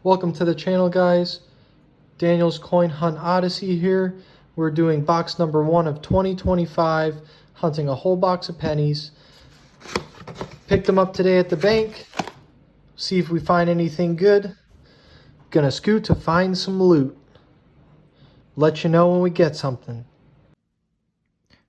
Welcome to the channel, guys. Daniel's Coin Hunt Odyssey here. We're doing box number 1 of 2025, hunting a whole box of pennies. Picked them up today at the bank. See if we find anything good. Gonna scoot to find some loot. Let you know when we get something.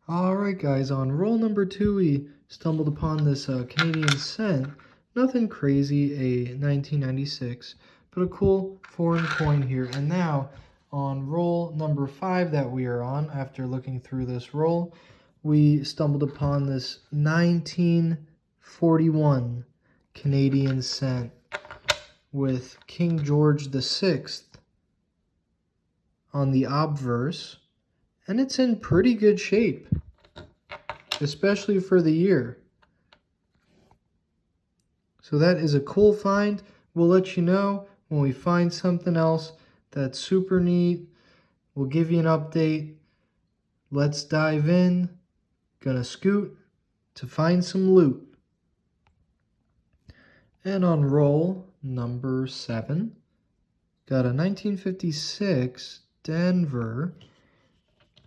Alright guys, on roll number 2 we stumbled upon this Canadian cent. Nothing crazy, a 1996, but a cool foreign coin here. And now on roll number 5 that we are on, after looking through this roll, we stumbled upon this 1941 Canadian cent with King George VI on the obverse, and it's in pretty good shape, especially for the year. So that is a cool find. We'll let you know when we find something else that's super neat. We'll give you an update. Let's dive in. Gonna scoot to find some loot. And on roll number 7, got a 1956 Denver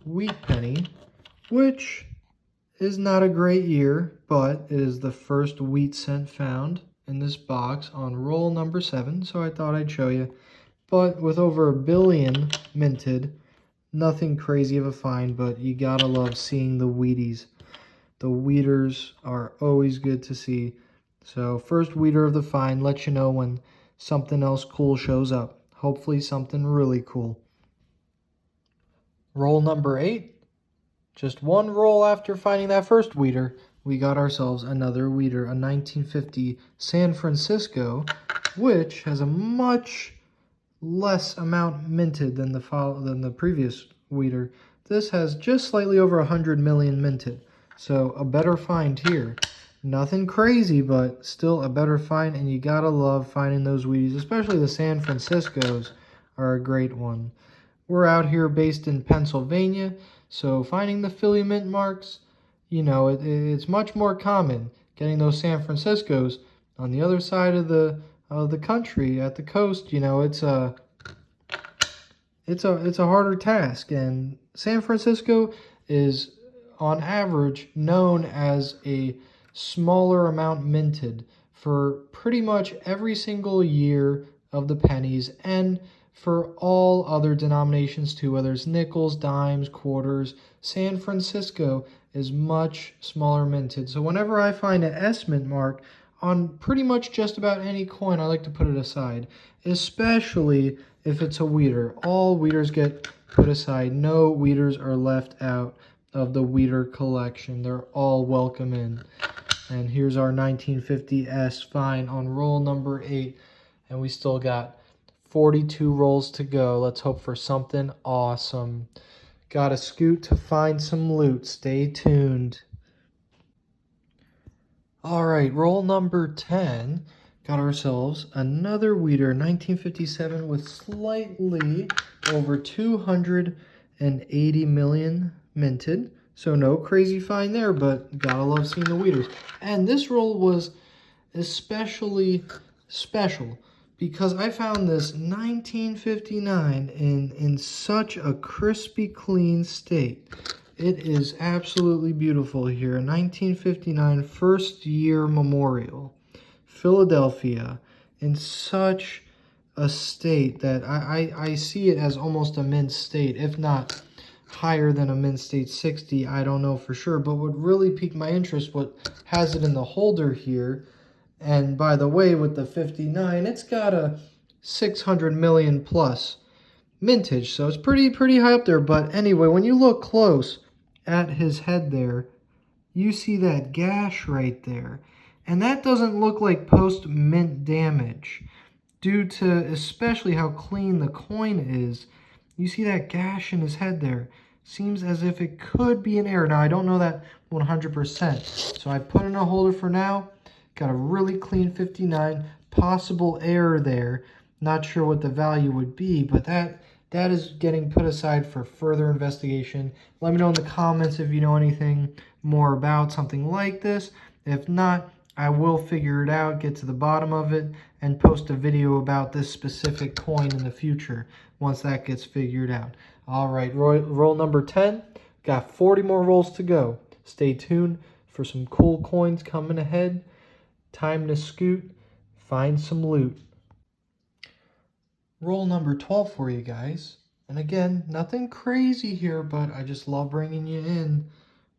wheat penny, which is not a great year, but it is the first wheat cent found in this box on roll number 7, so I thought I'd show you. But with over 1 billion minted, nothing crazy of a find, but you gotta love seeing the wheaties. The wheaters are always good to see. So first wheater of the find, let you know when something else cool shows up. Hopefully something really cool. Roll number 8. Just one roll after finding that first wheater, we got ourselves another wheater, a 1950 San Francisco, which has a much less amount minted than the previous wheater. This has just slightly over 100 million minted, so a better find here. Nothing crazy, but still a better find, and you gotta love finding those wheaties, especially the San Franciscos are a great one. We're out here based in Pennsylvania, so finding the Philly mint marks, you know, it's much more common. Getting those San Franciscos on the other side of the country at the coast, you know, it's a harder task. And San Francisco is on average known as a smaller amount minted for pretty much every single year of the pennies, and for all other denominations too, whether it's nickels, dimes, quarters. San Francisco is much smaller minted. So whenever I find an S mint mark on pretty much just about any coin, I like to put it aside, especially if it's a wheater. All wheaters get put aside. No wheaters are left out of the wheater collection. They're all welcome in. And here's our 1950 S find on roll number 8, and we still got 42 rolls to go. Let's hope for something awesome. Gotta scoot to find some loot. Stay tuned. Alright, roll number 10. Got ourselves another wheater, 1957, with slightly over 280 million minted. So no crazy find there, but gotta love seeing the wheaters. And this roll was especially special because I found this 1959 in such a crispy clean state. It is absolutely beautiful here. A 1959 first year memorial, Philadelphia, in such a state that I see it as almost a mint state, if not higher than a mint state 60. I don't know for sure, but what really piqued my interest, what has it in the holder here. And by the way, with the 59, it's got a 600 million plus mintage, so it's pretty high up there. But anyway, when you look close at his head there, you see that gash right there. And that doesn't look like post-mint damage due to especially how clean the coin is. You see that gash in his head there. Seems as if it could be an error. Now, I don't know that 100%, so I put in a holder for now. Got a really clean 59, possible error there. Not sure what the value would be, but that is getting put aside for further investigation. Let me know in the comments if you know anything more about something like this. If not, I will figure it out, get to the bottom of it, and post a video about this specific coin in the future once that gets figured out. All right, roll number 10. Got 40 more rolls to go. Stay tuned for some cool coins coming ahead. Time to scoot, find some loot. Roll number 12 for you guys. And again, nothing crazy here, but I just love bringing you in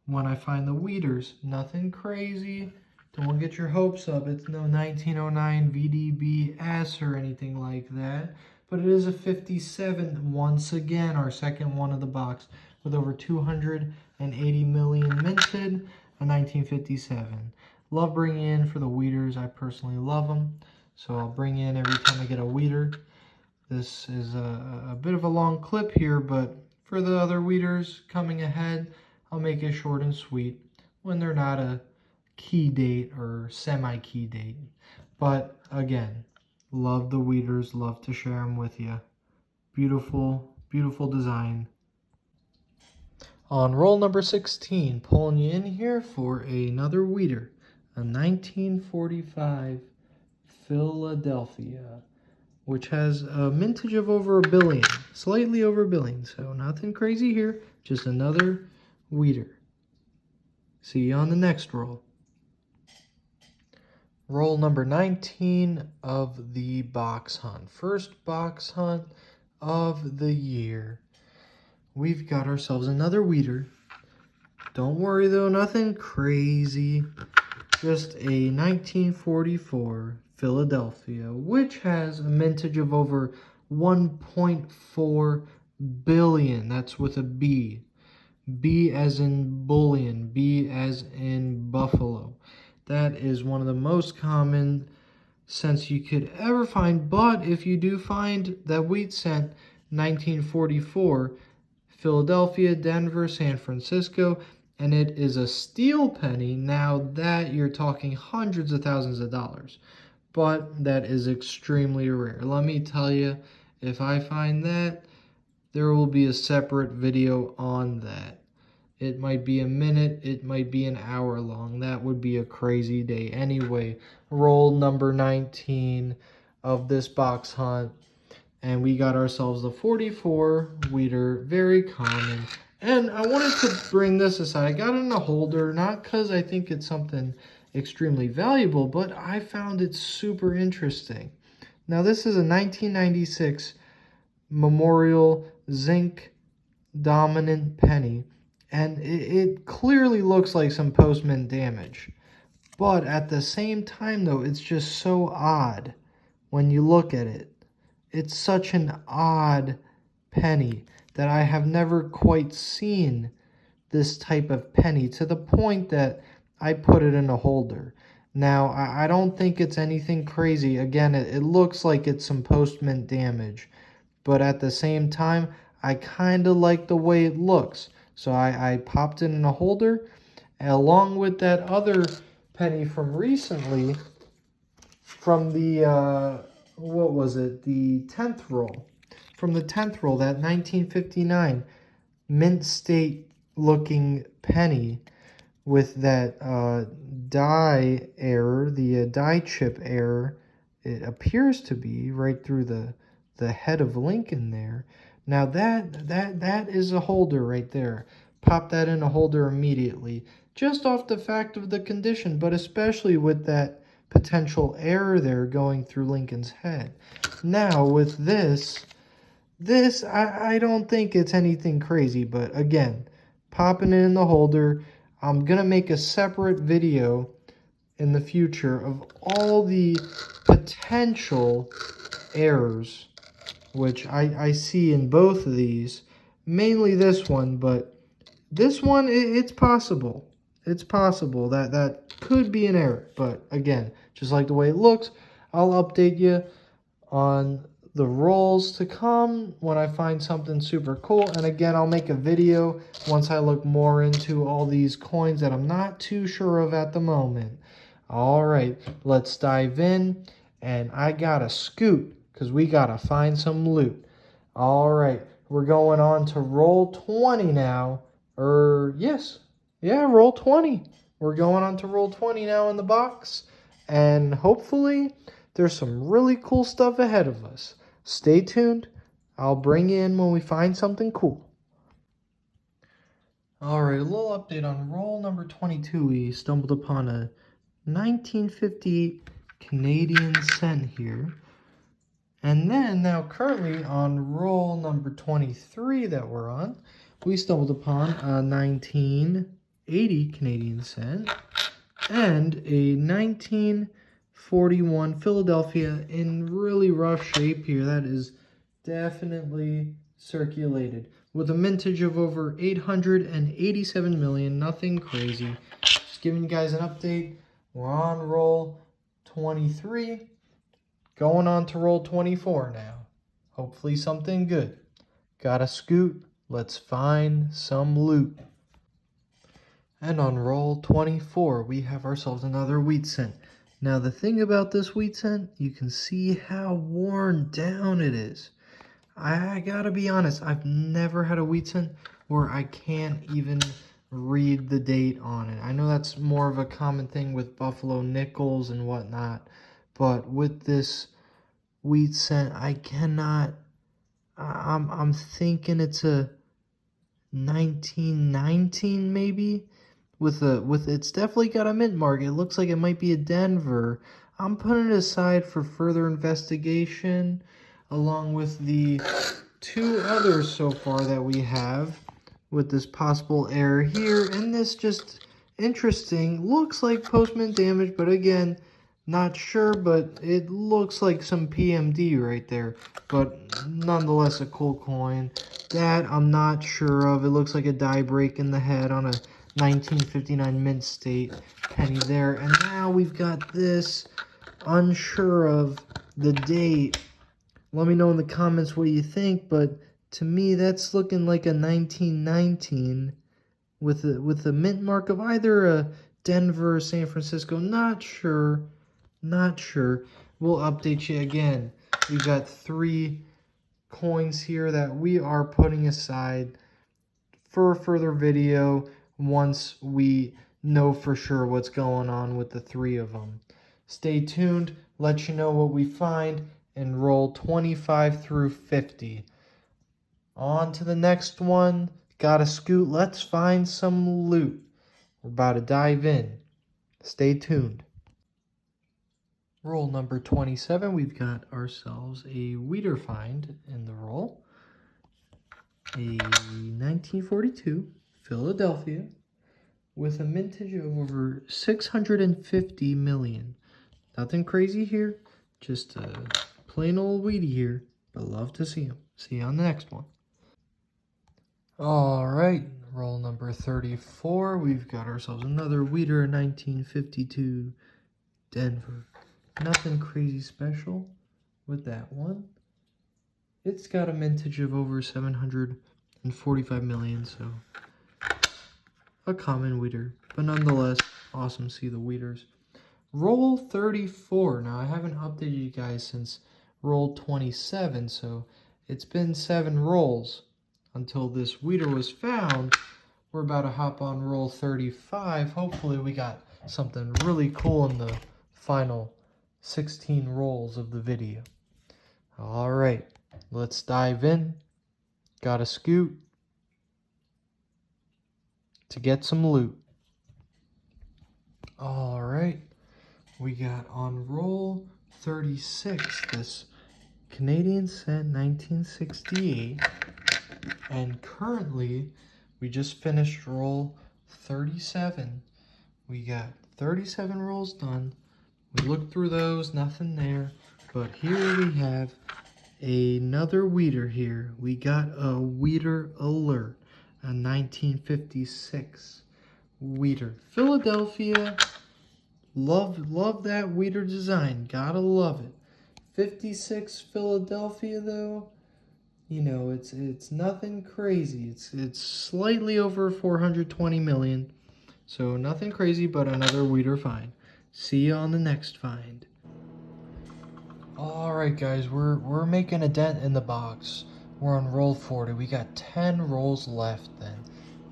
when I find the weeders. Nothing crazy. Don't get your hopes up. It's no 1909 VDBS or anything like that. But it is a 57, once again, our second one of the box, with over 280 million minted, a 1957. Love bringing in for the weeders. I personally love them. So I'll bring in every time I get a weeder. This is a bit of a long clip here, but for the other weeders coming ahead, I'll make it short and sweet when they're not a key date or semi-key date. But again, love the weeders, love to share them with you. Beautiful, beautiful design. On roll number 16, pulling you in here for another weeder, a 1945 Philadelphia, which has a mintage of over 1 billion, slightly over 1 billion, so nothing crazy here, just another weeder. See you on the next roll. Roll number 19 of the box hunt. First box hunt of the year. We've got ourselves another weeder. Don't worry though, nothing crazy. Just a 1944 Philadelphia, which has a mintage of over 1.4 billion. That's with a B. B as in bullion, B as in buffalo. That is one of the most common scents you could ever find. But if you do find that wheat scent, 1944, Philadelphia, Denver, San Francisco, and it is a steel penny, now that you're talking hundreds of thousands of dollars. But that is extremely rare. Let me tell you, if I find that, there will be a separate video on that. It might be a minute, it might be an hour long. That would be a crazy day. Anyway, roll number 19 of this box hunt. And we got ourselves the 44 weeder, very common. And I wanted to bring this aside. I got it in a holder, not because I think it's something extremely valuable, but I found it super interesting. Now, this is a 1996 Memorial Zinc Dominant Penny, and it clearly looks like some post-mint damage. But at the same time, though, it's just so odd when you look at it. It's such an odd penny that I have never quite seen this type of penny, to the point that I put it in a holder. Now, I don't think it's anything crazy. Again, it looks like it's some post-mint damage. But at the same time, I kind of like the way it looks. So I popped it in a holder, along with that other penny from recently, from the, what was it, the 10th roll. From the 10th roll, that 1959 mint state looking penny with that die error, the die chip error, it appears to be right through the head of Lincoln there. Now that is a holder right there. Pop that in a holder immediately, just off the fact of the condition, but especially with that potential error there going through Lincoln's head. Now with this I don't think it's anything crazy, but again, popping it in the holder. I'm gonna make a separate video in the future of all the potential errors which I see in both of these, mainly this one, but this one, it's possible. It's possible that could be an error, but again, just like the way it looks, I'll update you on the rolls to come when I find something super cool. And again, I'll make a video once I look more into all these coins that I'm not too sure of at the moment. All right, let's dive in. And I gotta scoot because we gotta find some loot. All right, we're going on to roll 20 now. Yes. Yeah, roll 20. We're going on to roll 20 now in the box. And hopefully there's some really cool stuff ahead of us. Stay tuned. I'll bring you in when we find something cool. Alright, a little update on roll number 22. We stumbled upon a 1958 Canadian cent here. And then now currently on roll number 23 that we're on, we stumbled upon a 1980 Canadian cent and a 1941 Philadelphia in really rough shape here. That is definitely circulated with a mintage of over 887 million. Nothing crazy. Just giving you guys an update. We're on roll 23. Going on to roll 24 now. Hopefully something good. Gotta scoot. Let's find some loot. And on roll 24, we have ourselves another wheat cent. Now the thing about this wheat cent, you can see how worn down it is. I gotta be honest, I've never had a wheat cent where I can't even read the date on it. I know that's more of a common thing with Buffalo nickels and whatnot, but with this wheat cent, I cannot. I'm thinking it's a 1919 maybe. With it's definitely got a mint mark. It looks like it might be a Denver. I'm putting it aside for further investigation, along with the two others so far that we have, with this possible error here, and this just interesting. Looks like post-mint damage, but again, not sure, but it looks like some PMD right there. But nonetheless, a cool coin. That I'm not sure of. It looks like a die break in the head on a 1959 mint state penny there. And now we've got this, unsure of the date. Let me know in the comments what you think, but to me that's looking like a 1919 with a mint mark of either a Denver or San Francisco. Not sure. We'll update you again. We've got 3 coins here that we are putting aside for a further video once we know for sure what's going on with the 3 of them. Stay tuned, let you know what we find in roll 25 through 50. On to the next one. Gotta scoot. Let's find some loot. We're about to dive in. Stay tuned. Roll number 27, we've got ourselves a Weeder find in the roll. A 1942 Philadelphia with a mintage of over 650 million. Nothing crazy here, just a plain old Weedy here, but love to see him. See you on the next one. All right, roll number 34, we've got ourselves another Weeder 1952 Denver. Nothing crazy special with that one. It's got a mintage of over 745 million, so a common Weeder, but nonetheless, awesome to see the Weeders. Roll 34. Now, I haven't updated you guys since roll 27, so it's been 7 rolls until this Weeder was found. We're about to hop on roll 35. Hopefully, we got something really cool in the final 16 rolls of the video. All right, let's dive in. Gotta scoot to get some loot. All right, we got on roll 36 this Canadian cent 1968, and currently we just finished roll 37. We got 37 rolls done. We looked through those, nothing there, but here we have another Weeder here. We got a Weeder alert, a 1956 Weeder. Philadelphia, love that Weeder design, gotta love it. 56 Philadelphia though, you know, it's nothing crazy. It's slightly over 420 million, so nothing crazy, but another Weeder find. See you on the next find. Alright guys, we're making a dent in the box. We're on roll 40. We got 10 rolls left then.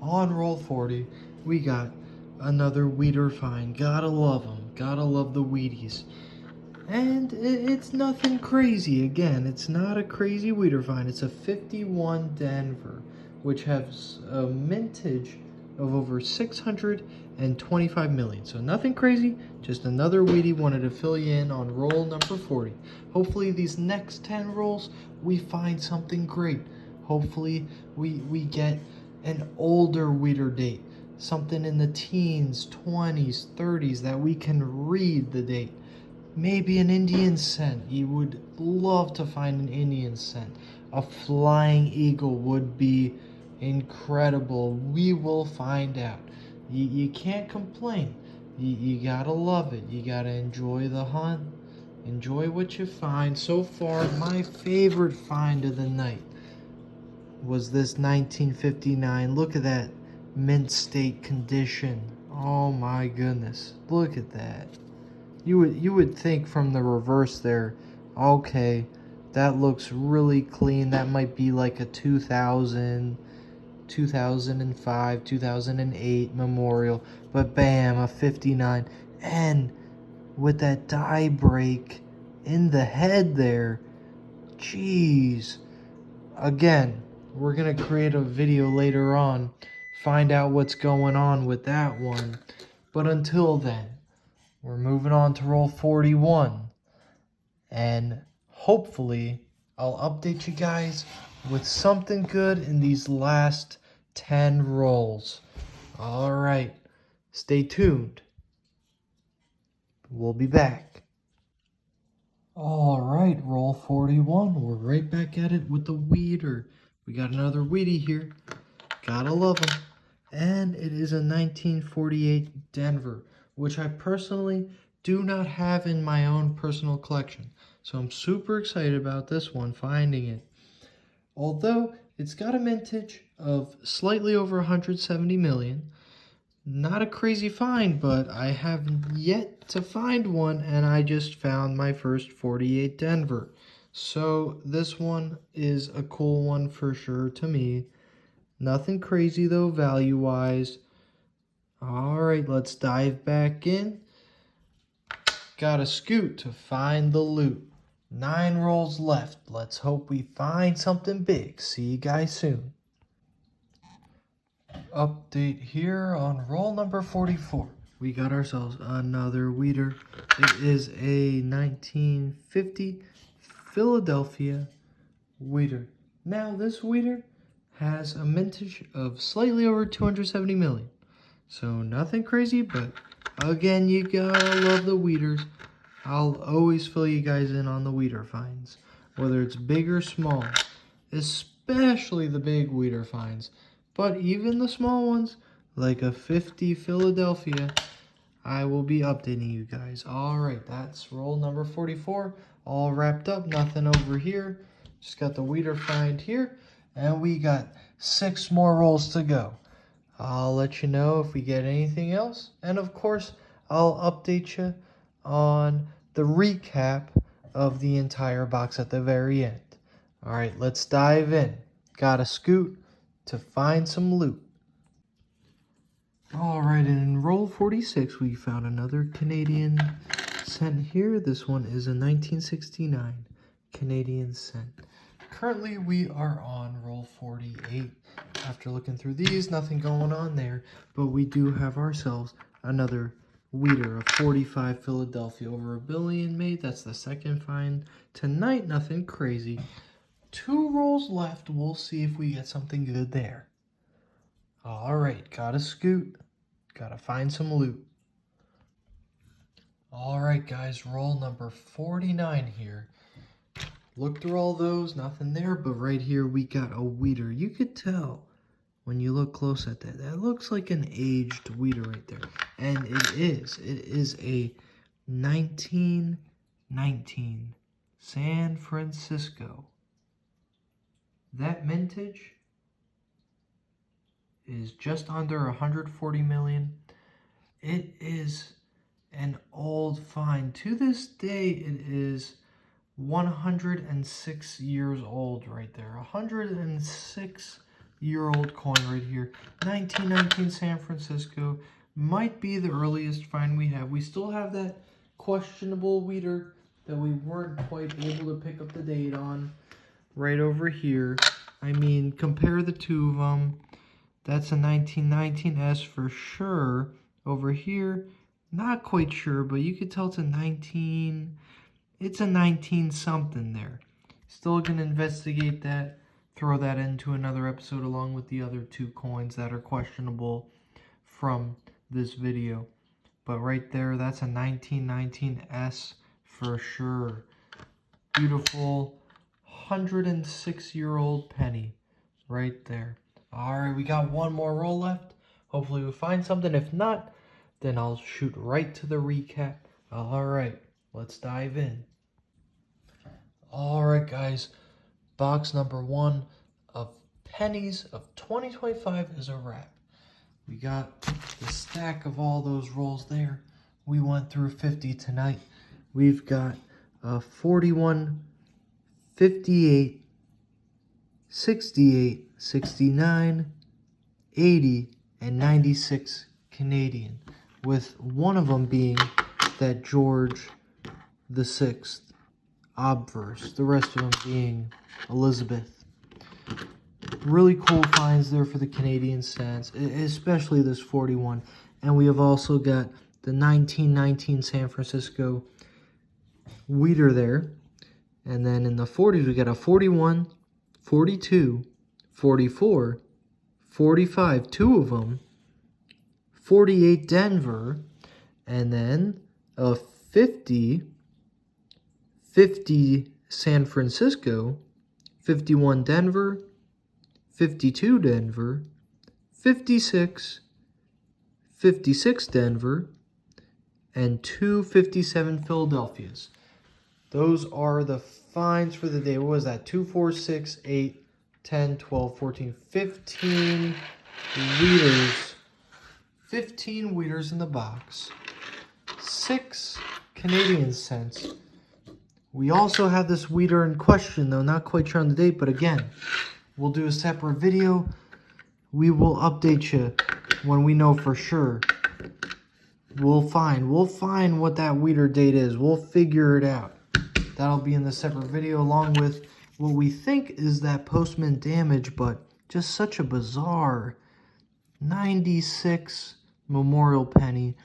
On roll 40, we got another Weeder find. Gotta love them. Gotta love the Wheaties. And it's nothing crazy. Again, it's not a crazy weeder find. It's a 51 Denver, which has a mintage of over 625 million. So nothing crazy, just another weedy. Wanted to fill you in on roll number 40. Hopefully these next 10 rolls, we find something great. Hopefully we get an older weeder date. Something in the teens, 20s, 30s that we can read the date. Maybe an Indian scent. You would love to find an Indian scent. A flying eagle would be incredible. We will find out. You can't complain. You gotta love it. You gotta enjoy the hunt. Enjoy what you find. So far, my favorite find of the night was this 1959. Look at that mint state condition. Oh my goodness. Look at that. You would think from the reverse there, okay, that looks really clean. That might be like a 2000, 2005, 2008 memorial. But bam, a 59. And with that die break in the head there, jeez. Again, we're going to create a video later on, find out what's going on with that one. But until then, we're moving on to roll 41, and hopefully I'll update you guys with something good in these last 10 rolls. All right, stay tuned. We'll be back. All right, roll 41. We're right back at it with the weeder. We got another weedy here. Gotta love them. And it is a 1948 Denver, which I personally do not have in my own personal collection. So I'm super excited about this one, finding it. Although it's got a mintage of slightly over 170 million. Not a crazy find, but I have yet to find one, and I just found my first 48 Denver. So this one is a cool one for sure to me. Nothing crazy though, value-wise. All right, let's dive back in. Gotta scoot to find the loot. 9 rolls left. Let's hope we find something big. See you guys soon. Update here on roll number 44. We got ourselves another weeder. It is a 1950 Philadelphia weeder. Now this weeder has a mintage of slightly over 270 million. So nothing crazy, but again, you gotta love the weeders. I'll always fill you guys in on the weeder finds, whether it's big or small, especially the big weeder finds. But even the small ones, like a 50 Philadelphia, I will be updating you guys. All right, that's roll number 44, all wrapped up, nothing over here. Just got the weeder find here. And we got 6 more rolls to go. I'll let you know if we get anything else. And of course, I'll update you on the recap of the entire box at the very end. All right, let's dive in. Gotta scoot to find some loot. All right, and in roll 46, we found another Canadian cent here. This one is a 1969 Canadian cent. Currently, we are on roll 48. After looking through these, nothing going on there, but we do have ourselves another weeder, a 45 Philadelphia, over a billion made. That's the second find tonight. Nothing crazy. 2 rolls left. We'll see if we get something good there. All right, gotta scoot. Gotta find some loot. All right, guys, roll number 49 here. Look through all those, nothing there, but right here we got a weeder. You could tell when you look close at that. That looks like an aged weeder right there. And it is. It is a 1919 San Francisco. That mintage is just under 140 million. It is an old find. To this day, it is 106 years old right there. 106-year-old coin right here. 1919 San Francisco might be the earliest find we have. We still have that questionable weeder that we weren't quite able to pick up the date on right over here. I mean, compare the two of them. That's a 1919S for sure. Over here, not quite sure, but you could tell it's a 19... It's a 19 something there. Still gonna investigate that. Throw that into another episode along with the other two coins that are questionable from this video. But right there, that's a 1919S for sure. Beautiful 106-year-old penny right there. Alright, we got one more roll left. Hopefully we find something. If not, then I'll shoot right to the recap. Alright, let's dive in. Alright guys, box number 1 of Pennies of 2025 is a wrap. We got the stack of all those rolls there. We went through 50 tonight. We've got 41, 58, 68, 69, 80, and 96 Canadian, with one of them being that George the Sixth obverse, the rest of them being Elizabeth. Really cool finds there for the Canadian cents, especially this 41. And we have also got the 1919 San Francisco Wheater there. And then in the 40s, we got a 41, 42, 44, 45, two of them, 48 Denver, and then a 50, 50 San Francisco, 51 Denver, 52 Denver, 56, 56 Denver, and 257 Philadelphias. Those are the finds for the day. What was that? 2, 4, 6, 8, 10, 12, 14, 15 liters. 15 liters in the box. 6 Canadian cents. We also have this wheater in question, though not quite sure on the date, but again, we'll do a separate video. We will update you when we know for sure. We'll find what that wheater date is. We'll figure it out. That'll be in the separate video, along with what we think is that post-mint damage, but just such a bizarre 96 Memorial Penny.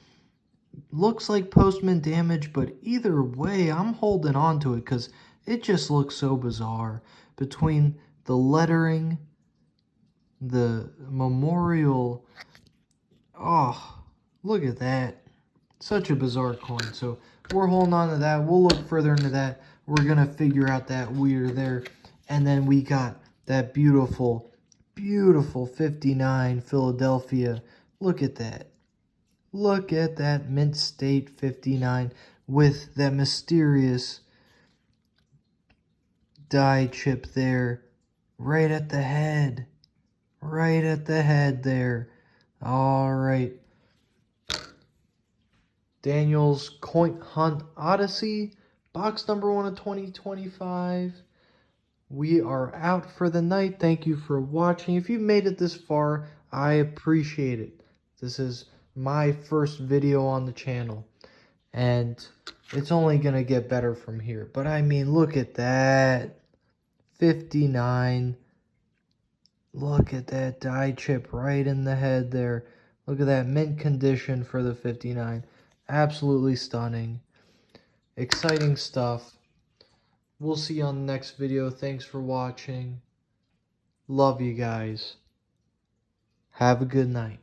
Looks like post-mint damage, but either way, I'm holding on to it because it just looks so bizarre. Between the lettering, the memorial, oh, look at that. Such a bizarre coin. So we're holding on to that. We'll look further into that. We're going to figure out that wheater there. And then we got that beautiful, beautiful 59 Philadelphia. Look at that. Look at that Mint State 59 with that mysterious die chip there. Right at the head. Right at the head there. All right. Daniel's Coin Hunt Odyssey, box number 1 of 2025. We are out for the night. Thank you for watching. If you've made it this far, I appreciate it. This is my first video on the channel, and it's only going to get better from here. But I mean, look at that. 59. Look at that die chip right in the head there. Look at that mint condition for the 59. Absolutely stunning. Exciting stuff. We'll see you on the next video. Thanks for watching. Love you guys. Have a good night.